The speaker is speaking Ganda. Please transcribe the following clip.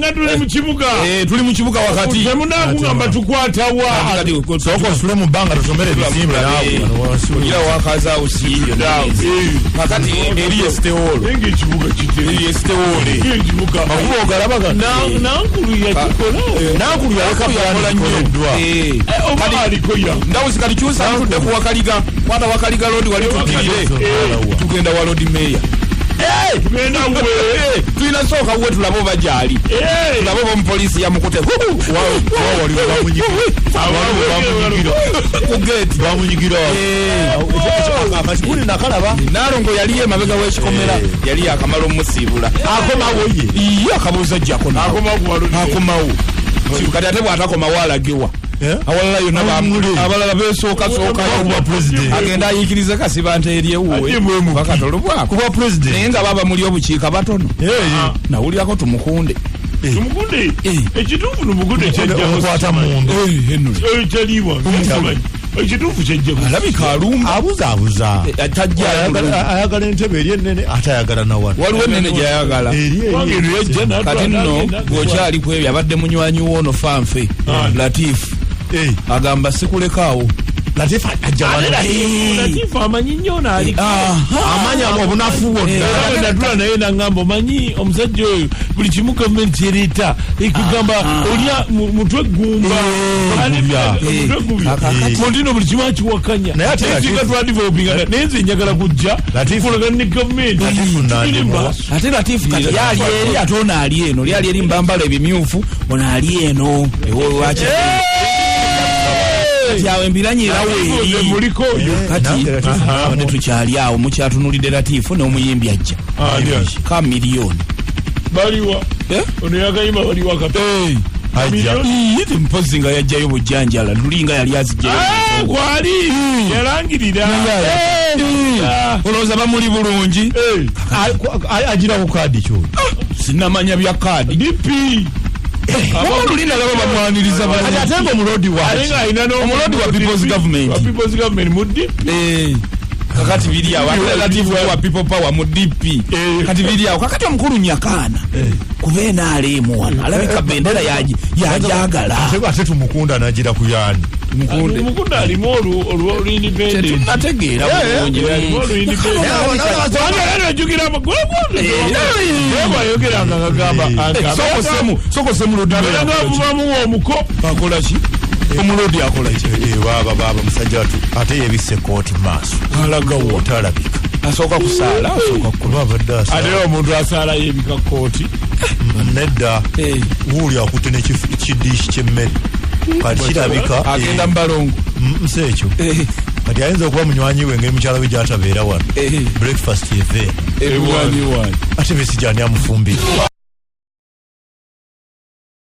Senga tuli mu kibuga. Tuli mu kibuga wakati. Temunakungamba tukwatawa. Soko sule mu banga tusomere bizimbe nawe. Kugira wakaza usiyo. Wakati eri estewolo. Nge kibuga kiteri. Eri estewolo. Nge kibuga. Makubo galabaga. Nankulu ya kikola. Nankulu ya kakola nnyo. Kali aliko ya. Ndawuzi kali kyusa tudde ku wakaliga. Kwata wakaliga road wali tukirire. Tugenda wa road mayor. Tugenda we. Tuina soka we tulabo bajali. Tulabo mu police ya mukute. Wao wali bamunyigira. Ku gate bamunyigira. Akashikuli nakalaba. Nalongo yali emabega w'ekikomera yali akamalo musibula. Akomawo ye. Iya kabuza jjako na. Akomawo. Kati ate bw'atakoma walagiwa. Awalala yonna abalala beesooka kuba president agenda ayikiriza kasiba nte eri ewuwe bakatolo bwako kuba president naye nga baba muli obukiika batono nawulirako tumukunde ekituufu numukunde kyajjakwata mundu kyaliwa ekituufu kyajja alabika alumba abuzabuza ayagala entebe eri ennene ate ayagala nawano waliwo ennene gyayagala kati nno bw'okyali ku ebyo abadde munywanyi woono fanfe Latifu agamba sikulekaawo Latifu Latifu amanyi nnyo naali amanya obunafu bwonna natula naye nangamba omanyi omusajja oyo buli kimu gavumenti kyereeta ekugamba olya mutwe gumba montino buli kimu akiwakanya nayesinga twadivopinga naye nze njagala kujja kulagana ne gavumenti ate Latifu kati yali eri ate ono ali eno lyali eri mbambala ebimyufu ono ali eno ewolwaki yawe mbiranyira weeri muliko kati abadde tukyali awo mukyatunulidde Latifu n'omuyimbi ajja ka miliyoni baliwa ono yakayimba baliwa kati yite mpozi nga yajjayo bujjanjala lulinga yali azijjayo gwali yalangirira olowooza bamuli bulungi agira ku kaadi kyo sinamanya bya kaadi dipi Lulinda laba bamwaniriza ate ngo omulodi omulodi wa people's government mu dipi kakati biri awo Latifu wa people power mu DP kati biri awo kakati omukulu nyakana kubeena alemu wano alabika bendera yajagala ate tumukunda nagira ku yani mukunda alimu olwo independent ategeera bulungi najukira ayogeranga ngagamba soko semu lodiavubamu omuko akola ki omulodi akola ki baba musajja watu ate yebisse kooti maaso alagawo talabika asooka kusaala asooka kulabadde ate omuntu asaala yebika kooti nedda wuuli akutte nekidiishi kyemmere kati kirabika agenda mubalongo nsi ekyo kati ayinza okuba munywanyi we ng'emukyala we gyatabeera wano breakfast yeve ate ate besijani amufumbire